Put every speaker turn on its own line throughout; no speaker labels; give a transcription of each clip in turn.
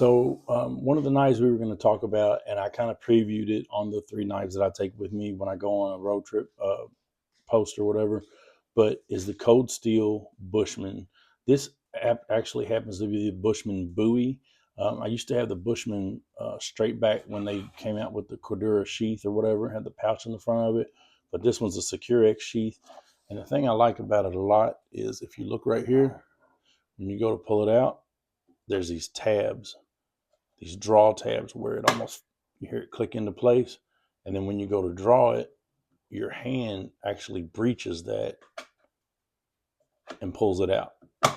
One of the knives we were going to talk about, and I kind of previewed it on the 3 knives that I take with me when I go on a road trip, post or whatever, but is the Cold Steel Bushman. This actually happens to be the Bushman Bowie. I used to have the Bushman straight back when they came out with the Cordura sheath or whatever, had the pouch in the front of it, but this one's a Secure X sheath. And the thing I like about it a lot is if you look right here, when you go to pull it out, there's these tabs, these draw tabs where it almost, you hear it click into place. And then when you go to draw it, your hand actually breaches that and pulls it out. I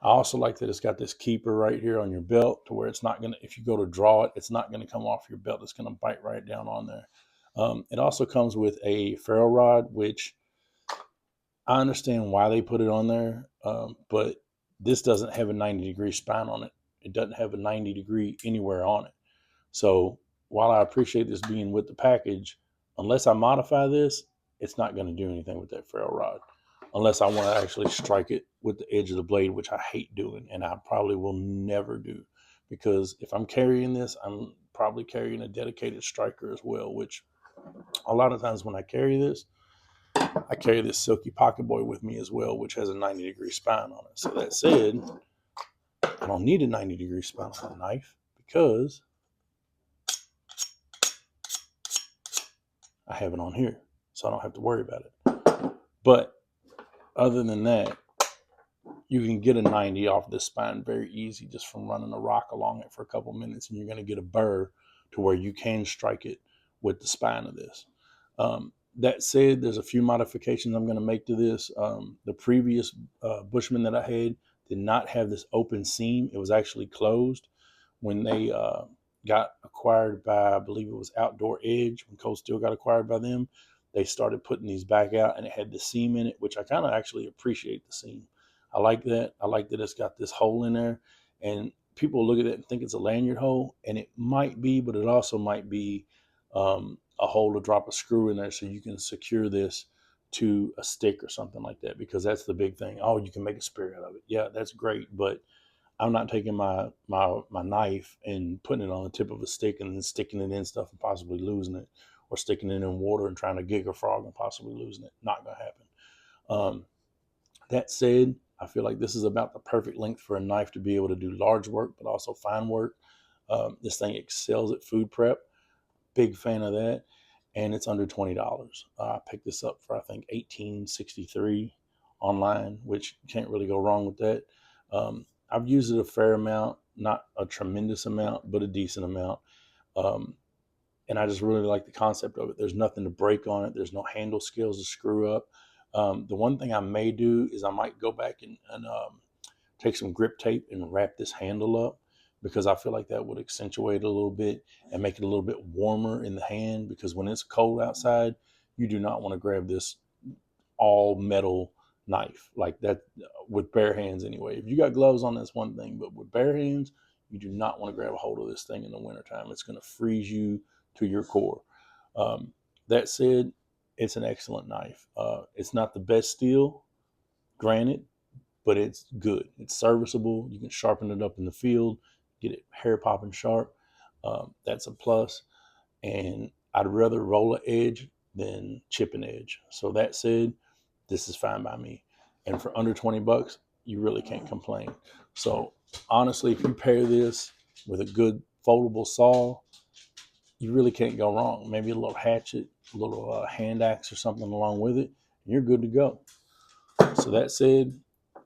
also like that it's got this keeper right here on your belt to where it's not going to, if you go to draw it, it's not going to come off your belt. It's going to bite right down on there. It also comes with a ferro rod, which I understand why they put it on there, but this doesn't have a 90-degree spine on it. It doesn't have a 90-degree anywhere on it. So while I appreciate this being with the package, unless I modify this, it's not going to do anything with that ferro rod. Unless I want to actually strike it with the edge of the blade, which I hate doing, and I probably will never do. Because if I'm carrying this, I'm probably carrying a dedicated striker as well, which a lot of times when I carry this, I carry this Silky Pocket Boy with me as well, which has a 90-degree spine on it. So that said, I don't need a 90-degree spine on a knife because I have it on here. So I don't have to worry about it. But other than that, you can get a 90 off this spine very easy just from running a rock along it for a couple minutes, and you're going to get a burr to where you can strike it with the spine of this. That said, there's a few modifications I'm going to make to this. The previous Bushman that I had did not have this open seam. It was actually closed. When they got acquired by, I believe it was Outdoor Edge, when Cold Steel got acquired by them, they started putting these back out, and it had the seam in it, which I kind of actually appreciate the seam. I like that. I like that it's got this hole in there, and people look at it and think it's a lanyard hole, and it might be, but it also might be a hole to drop a screw in there so you can secure this to a stick or something like that, because that's the big thing. Oh, you can make a spear out of it. Yeah, that's great, but I'm not taking my knife and putting it on the tip of a stick and then sticking it in stuff and possibly losing it, or sticking it in water and trying to gig a frog and possibly losing it. Not going to happen. That said, I feel like this is about the perfect length for a knife to be able to do large work, but also fine work. This thing excels at food prep. Big fan of that. And it's under $20. I picked this up for, I think, $18.63 online, which can't really go wrong with that. I've used it a fair amount, not a tremendous amount, but a decent amount. And I just really like the concept of it. There's nothing to break on it. There's no handle scales to screw up. The one thing I may do is I might go back and take some grip tape and wrap this handle up, because I feel like that would accentuate it a little bit and make it a little bit warmer in the hand, because when it's cold outside, you do not want to grab this all metal knife like that with bare hands anyway. If you got gloves on, that's one thing, but with bare hands, you do not want to grab a hold of this thing in the wintertime. It's going to freeze you to your core. That said, it's an excellent knife. It's not the best steel, granted, but it's good. It's serviceable. You can sharpen it up in the field, get it hair popping sharp. That's a plus. And I'd rather roll an edge than chip an edge. So that said, this is fine by me. And for under $20, you really can't complain. So honestly, if you pair this with a good foldable saw, you really can't go wrong. Maybe a little hatchet, a little hand axe or something along with it, and you're good to go. So that said,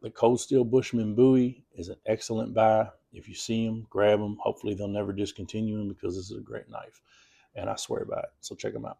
the Cold Steel Bushman Bowie is an excellent buy. If you see them, grab them. Hopefully they'll never discontinue them, because this is a great knife, and I swear by it. So check them out.